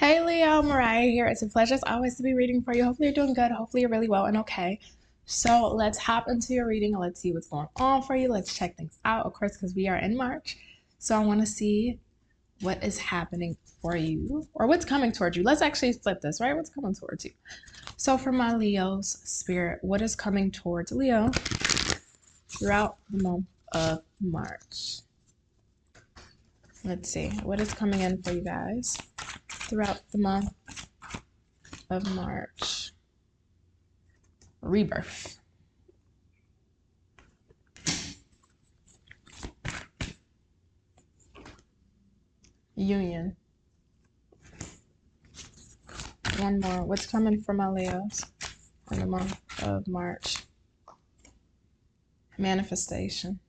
Hey Leo, Mariah here. It's a pleasure as always to be reading for you. Hopefully you're doing good. Hopefully you're really well and okay. So let's hop into your reading and let's see what's going on for you. Let's check things out, of course, because we are in March. So I want to see what is happening for you or what's coming towards you. Let's actually flip this, right? What's coming towards you? So for my Leo's spirit, what is coming towards Leo throughout the month of March? Let's see what is coming in for you guys throughout the month of March. Rebirth. Union. One more. What's coming for my Leos in the month of March? Manifestation.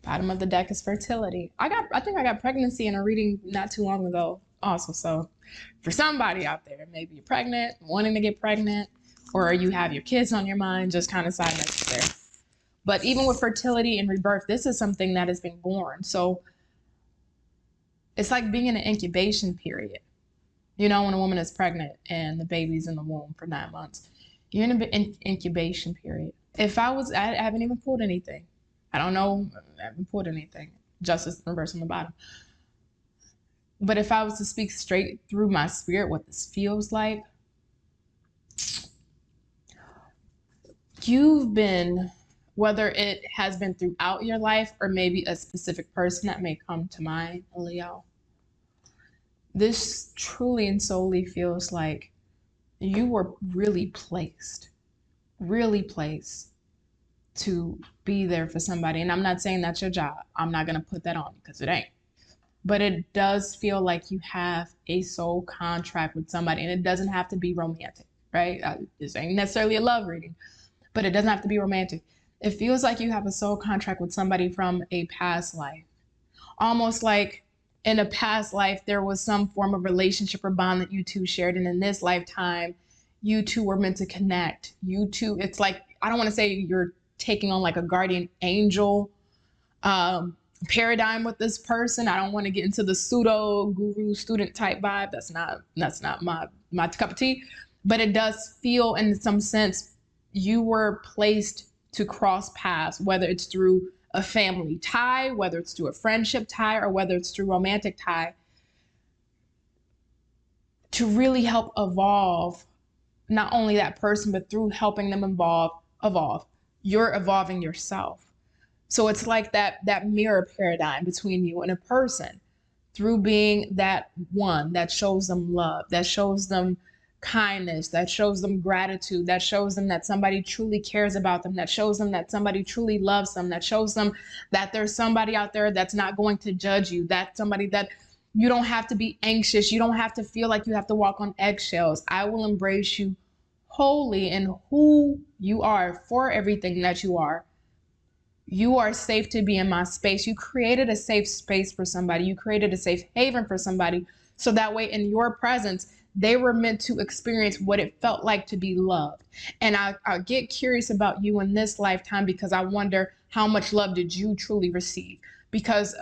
Bottom of the deck is fertility. I think I got pregnancy in a reading not too long ago also. So for somebody out there, maybe you're pregnant, wanting to get pregnant, or you have your kids on your mind, just kind of side message there. But even with fertility and rebirth, this is something that has been born. So it's like being in an incubation period. You know, when a woman is pregnant and the baby's in the womb for 9 months, you're in an incubation period. I haven't even pulled anything. I don't know. I haven't pulled anything. Justice reverse on the bottom. But if I was to speak straight through my spirit, what this feels like, you've been, whether it has been throughout your life or maybe a specific person that may come to mind, Leo, this truly and solely feels like you were really placed to be there for somebody. And I'm not saying that's your job. I'm not going to put that on you because it ain't. But it does feel like you have a soul contract with somebody, and it doesn't have to be romantic, right? This ain't necessarily a love reading, but it doesn't have to be romantic. It feels like you have a soul contract with somebody from a past life. Almost like in a past life, there was some form of relationship or bond that you two shared. And in this lifetime, you two were meant to connect. You two, it's like, I don't want to say you're taking on like a guardian angel paradigm with this person. I don't want to get into the pseudo guru student type vibe. That's not my cup of tea. But it does feel, in some sense, you were placed to cross paths, whether it's through a family tie, whether it's through a friendship tie, or whether it's through romantic tie, to really help evolve not only that person, but through helping them evolve, you're evolving yourself. So it's like that mirror paradigm between you and a person, through being that one that shows them love, that shows them kindness, that shows them gratitude, that shows them that somebody truly cares about them, that shows them that somebody truly loves them, that shows them that there's somebody out there that's not going to judge you, that somebody that you don't have to be anxious, you don't have to feel like you have to walk on eggshells. I will embrace you wholly in who you are, for everything that you are. You are safe to be in my space. You created a safe space for somebody. You created a safe haven for somebody. So that way, in your presence, they were meant to experience what it felt like to be loved. And I get curious about you in this lifetime, because I wonder, how much love did you truly receive? Because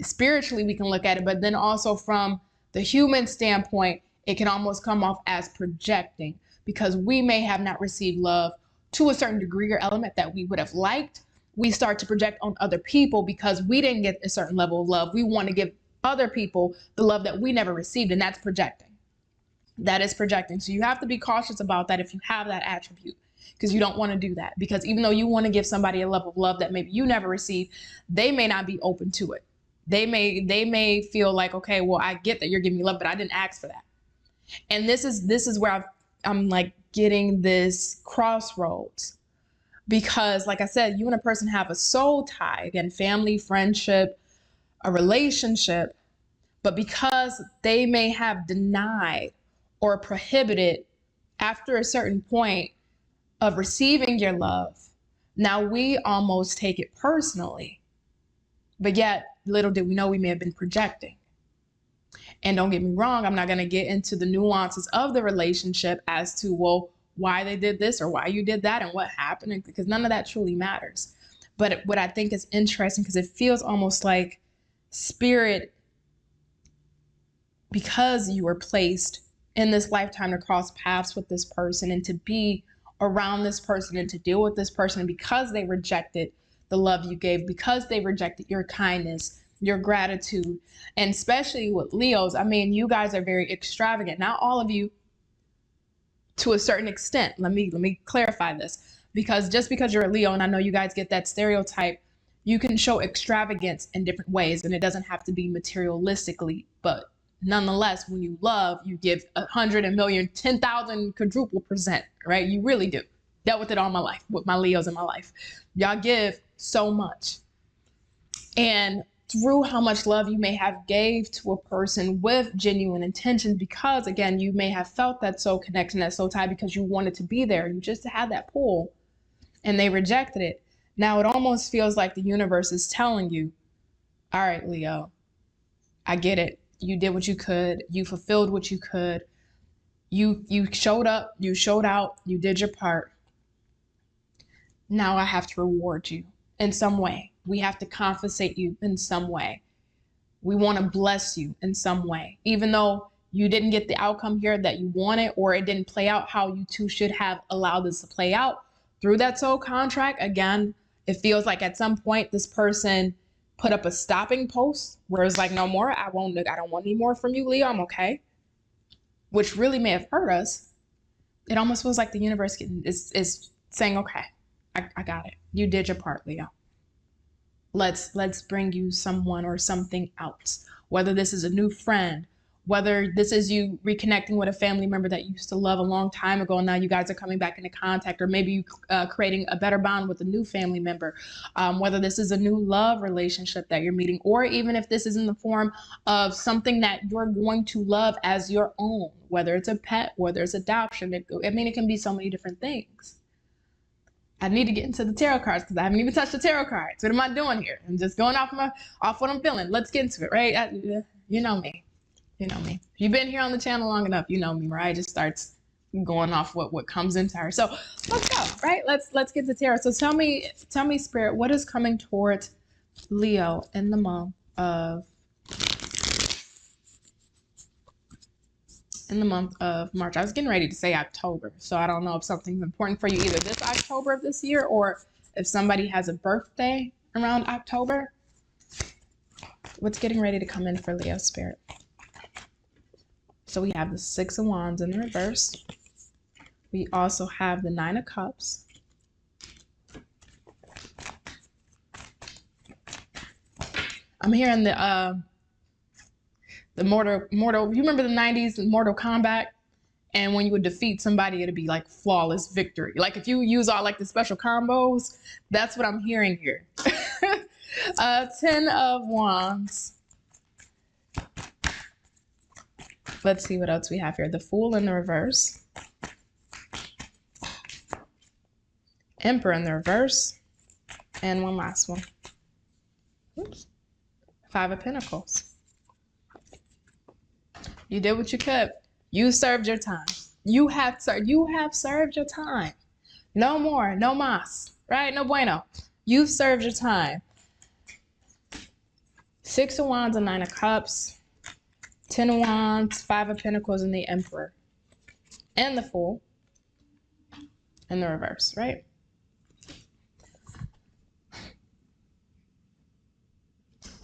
spiritually, we can look at it, but then also from the human standpoint, it can almost come off as projecting, because we may have not received love to a certain degree or element that we would have liked. We start to project on other people because we didn't get a certain level of love. We want to give other people the love that we never received, and that's projecting. That is projecting. So you have to be cautious about that if you have that attribute, because you don't want to do that. Because even though you want to give somebody a level of love that maybe you never received, they may not be open to it. They may feel like, okay, well, I get that you're giving me love, but I didn't ask for that. And this is where I'm like getting this crossroads, because like I said, you and a person have a soul tie, again, family, friendship, a relationship, but because they may have denied or prohibited after a certain point of receiving your love, now we almost take it personally, but yet little did we know we may have been projecting. And don't get me wrong, I'm not going to get into the nuances of the relationship as to, well, why they did this or why you did that and what happened, because none of that truly matters. But what I think is interesting, because it feels almost like Spirit, because you were placed in this lifetime to cross paths with this person and to be around this person and to deal with this person, because they rejected the love you gave, because they rejected your kindness, your gratitude, and especially with Leos, I mean, you guys are very extravagant. Not all of you, to a certain extent. Let me clarify this, because just because you're a Leo, and I know you guys get that stereotype, you can show extravagance in different ways, and it doesn't have to be materialistically, but nonetheless, when you love, you give 100, a million, 10,000, quadruple percent, right? You really do. Dealt with it all my life, with my Leos in my life. Y'all give so much. And through how much love you may have gave to a person with genuine intentions, because again, you may have felt that soul connection, that soul tie, because you wanted to be there. You just had that pull and they rejected it. Now it almost feels like the universe is telling you, all right, Leo, I get it. You did what you could. You fulfilled what you could. You showed up, you showed out, you did your part. Now I have to reward you in some way. We have to compensate you in some way. We want to bless you in some way. Even though you didn't get the outcome here that you wanted, or it didn't play out how you two should have allowed this to play out through that soul contract, again, it feels like at some point this person put up a stopping post where it's like, no more, I don't want any more from you, Leo, I'm okay. Which really may have hurt us. It almost feels like the universe is saying, okay, I got it. You did your part, Leo. Let's bring you someone or something else. Whether this is a new friend, whether this is you reconnecting with a family member that you used to love a long time ago, and now you guys are coming back into contact, or maybe you creating a better bond with a new family member. Whether this is a new love relationship that you're meeting, or even if this is in the form of something that you're going to love as your own, whether it's a pet, whether it's adoption. It can be so many different things. I need to get into the tarot cards because I haven't even touched the tarot cards. What am I doing here? I'm just going off what I'm feeling. Let's get into it, right? You know me. You know me. If you've been here on the channel long enough, you know me, right? It just starts going off what comes into her. So let's go, right? Let's get to tarot. So tell me, Spirit, what is coming towards Leo in the month of March. I was getting ready to say October, so I don't know if something's important for you either this October of this year, or if somebody has a birthday around October. What's getting ready to come in for Leo, Spirit? So we have the Six of Wands in the reverse. We also have the Nine of Cups. I'm hearing the Mortal, you remember the 90s Mortal Kombat? And when you would defeat somebody, it'd be like flawless victory. Like if you use all like the special combos, that's what I'm hearing here. 10 of Wands. Let's see what else we have here. The Fool in the reverse. Emperor in the reverse. And one last one. Oops. 5 of Pentacles. You did what you could. You served your time. You have served your time. No more, no más, right? No bueno. You've served your time. 6 of Wands and 9 of Cups. 10 of Wands, 5 of Pentacles, and the Emperor. And the Fool in the reverse, right?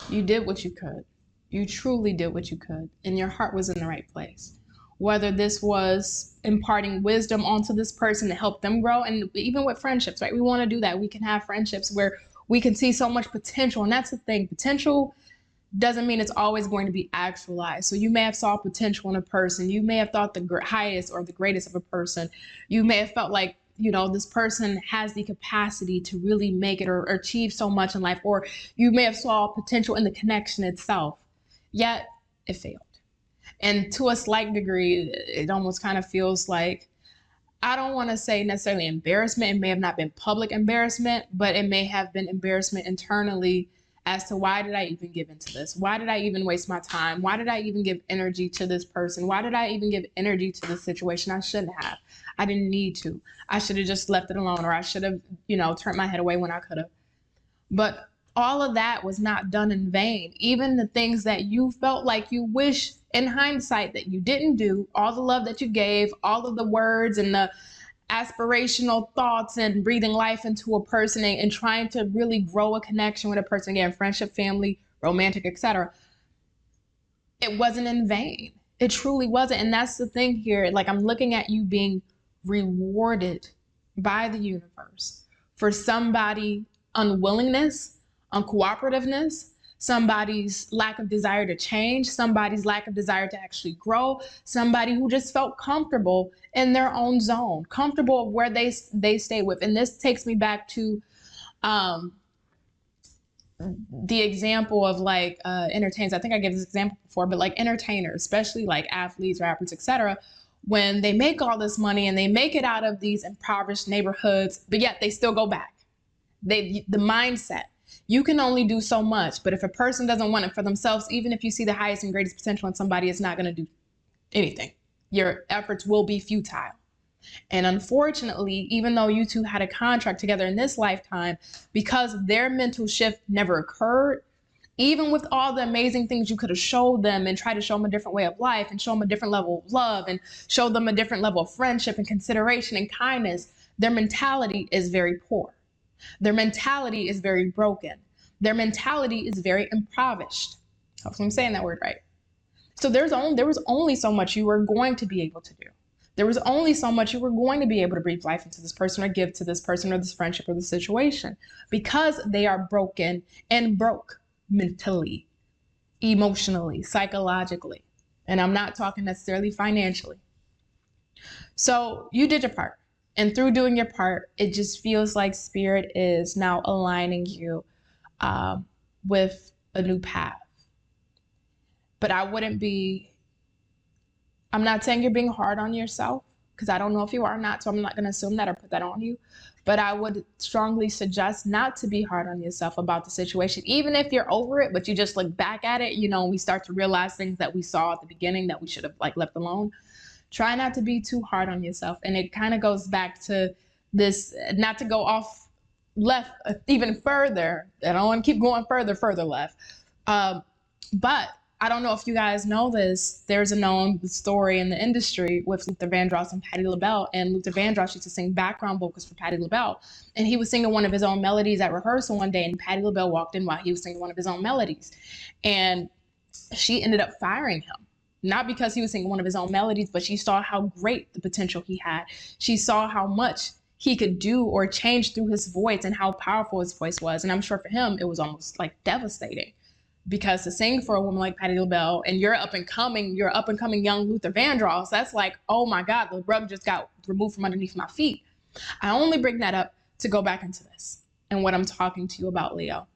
You did what you could. You truly did what you could, and your heart was in the right place. Whether this was imparting wisdom onto this person to help them grow, and even with friendships, right? We want to do that. We can have friendships where we can see so much potential, and that's the thing. Potential doesn't mean it's always going to be actualized. So you may have saw potential in a person. You may have thought the highest or the greatest of a person. You may have felt like, you know, this person has the capacity to really make it or achieve so much in life, or you may have saw potential in the connection itself. Yet it failed. And to a slight degree, it almost kind of feels like, I don't want to say necessarily embarrassment. It may have not been public embarrassment, but it may have been embarrassment internally as to why did I even give into this? Why did I even waste my time? Why did I even give energy to this person? Why did I even give energy to this situation? I shouldn't have. I didn't need to. I should have just left it alone, or I should have, you know, turned my head away when I could have. But all of that was not done in vain. Even the things that you felt like you wish in hindsight that you didn't do, all the love that you gave, all of the words and the aspirational thoughts and breathing life into a person and trying to really grow a connection with a person, again, friendship, family, romantic, etc. It wasn't in vain. It truly wasn't. And that's the thing here. Like, I'm looking at you being rewarded by the universe for somebody unwillingness, uncooperativeness, somebody's lack of desire to change, somebody's lack of desire to actually grow, somebody who just felt comfortable in their own zone, comfortable where they stay with. And this takes me back to the example of like entertainers. I think I gave this example before, but like entertainers, especially like athletes, rappers, etc., when they make all this money and they make it out of these impoverished neighborhoods, but yet they still go back. The mindset, you can only do so much, but if a person doesn't want it for themselves, even if you see the highest and greatest potential in somebody, it's not going to do anything. Your efforts will be futile. And unfortunately, even though you two had a contract together in this lifetime, because their mental shift never occurred, even with all the amazing things you could have showed them and try to show them a different way of life and show them a different level of love and show them a different level of friendship and consideration and kindness, their mentality is very poor. Their mentality is very broken. Their mentality is very impoverished. Hopefully I'm saying that word right. So there was only so much you were going to be able to do. There was only so much you were going to be able to breathe life into this person or give to this person or this friendship or this situation, because they are broken and broke mentally, emotionally, psychologically. And I'm not talking necessarily financially. So you did your part. And through doing your part, it just feels like Spirit is now aligning you with a new path. But I'm not saying you're being hard on yourself, because I don't know if you are or not, so I'm not going to assume that or put that on you. But I would strongly suggest not to be hard on yourself about the situation, even if you're over it, but you just look back at it, we start to realize things that we saw at the beginning that we should have left alone. Try not to be too hard on yourself. And it kind of goes back to this, not to go off left even further. I don't want to keep going further left. But I don't know if you guys know this. There's a known story in the industry with Luther Vandross and Patti LaBelle. And Luther Vandross used to sing background vocals for Patti LaBelle. And he was singing one of his own melodies at rehearsal one day. And Patti LaBelle walked in while he was singing one of his own melodies. And she ended up firing him. Not because he was singing one of his own melodies, but she saw how great the potential he had. She saw how much he could do or change through his voice and how powerful his voice was. And I'm sure for him, it was almost like devastating, because to sing for a woman like Patti LaBelle and you're up and coming young Luther Vandross, that's like, oh my God, the rug just got removed from underneath my feet. I only bring that up to go back into this and what I'm talking to you about, Leo.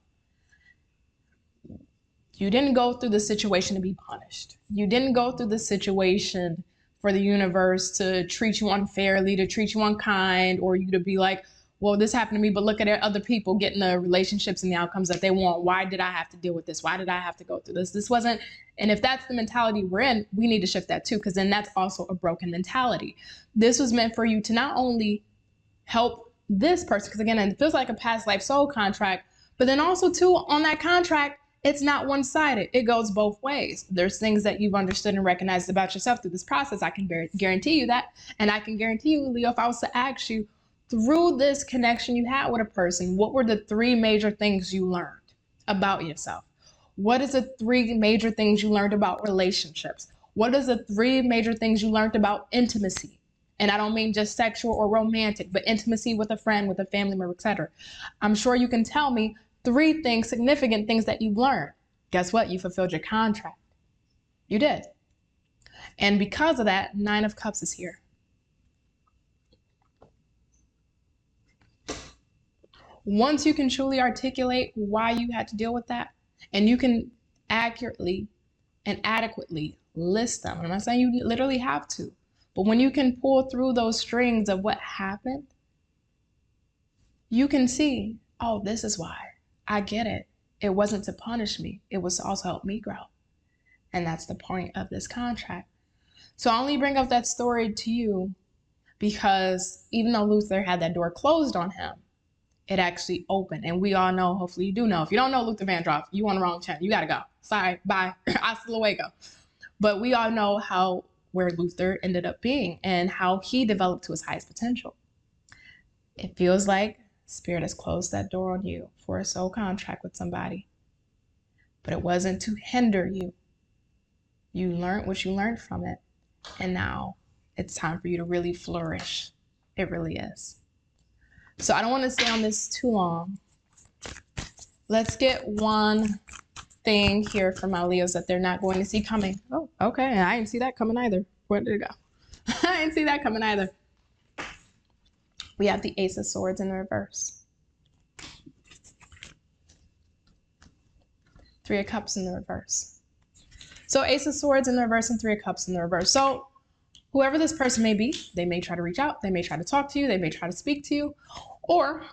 You didn't go through the situation to be punished. You didn't go through the situation for the universe to treat you unfairly, to treat you unkind, or you to be like, well, this happened to me, but look at other people getting the relationships and the outcomes that they want. Why did I have to deal with this? Why did I have to go through this? This wasn't, and if that's the mentality we're in, we need to shift that too, because then that's also a broken mentality. This was meant for you to not only help this person, because again, it feels like a past life soul contract, but then also too, on that contract, it's not one-sided. It goes both ways. There's things that you've understood and recognized about yourself through this process. I can guarantee you that. And I can guarantee you, Leo, if I was to ask you, through this connection you had with a person, what were the 3 major things you learned about yourself? What is the 3 major things you learned about relationships? What is the 3 major things you learned about intimacy? And I don't mean just sexual or romantic, but intimacy with a friend, with a family member, etc. I'm sure you can tell me 3 things, significant things that you've learned. Guess what? You fulfilled your contract. You did. And because of that, 9 of Cups is here. Once you can truly articulate why you had to deal with that, and you can accurately and adequately list them, I'm not saying you literally have to, but when you can pull through those strings of what happened, you can see, oh, this is why. I get it. It wasn't to punish me. It was to also help me grow. And that's the point of this contract. So I only bring up that story to you because even though Luther had that door closed on him, it actually opened. And we all know, hopefully you do know, if you don't know Luther Vandross, you on the wrong channel. You got to go. Sorry, bye. Hasta luego. But we all know where Luther ended up being and how he developed to his highest potential. It feels like Spirit has closed that door on you for a soul contract with somebody. But it wasn't to hinder you. You learned what you learned from it. And now it's time for you to really flourish. It really is. So I don't want to stay on this too long. Let's get one thing here from my Leos that they're not going to see coming. Oh, okay. I didn't see that coming either. Where did it go? I didn't see that coming either. We have the Ace of Swords in the reverse. Three of Cups in the reverse. So Ace of Swords in the reverse and Three of Cups in the reverse. So whoever this person may be, they may try to reach out. They may try to talk to you. They may try to speak to you, or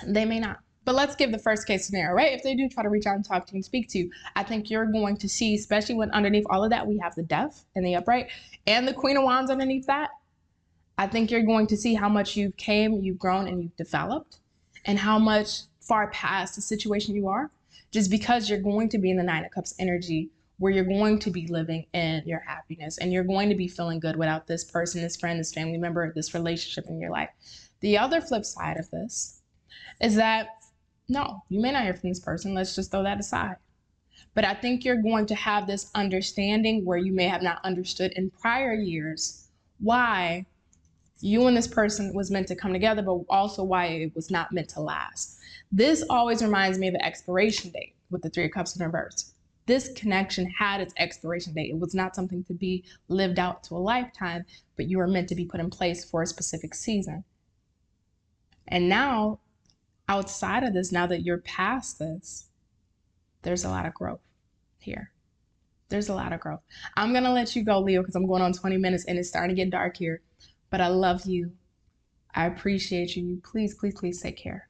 they may not. But let's give the first case scenario, right? If they do try to reach out and talk to you and speak to you, I think you're going to see, especially when underneath all of that, we have the Death and the Upright and the Queen of Wands underneath that. I think you're going to see how much you've grown, and you've developed, and how much far past the situation you are, just because you're going to be in the Nine of Cups energy, where you're going to be living in your happiness, and you're going to be feeling good without this person, this friend, this family member, this relationship in your life. The other flip side of this is that, no, you may not hear from this person. Let's just throw that aside. But I think you're going to have this understanding where you may have not understood in prior years why you and this person was meant to come together, but also why it was not meant to last. This always reminds me of the expiration date with the Three of Cups in reverse. This connection had its expiration date. It was not something to be lived out to a lifetime, but you were meant to be put in place for a specific season. And now, outside of this, now that you're past this, there's a lot of growth here. There's a lot of growth. I'm going to let you go, Leo, because I'm going on 20 minutes and it's starting to get dark here. But I love you. I appreciate you. Please, please, please take care.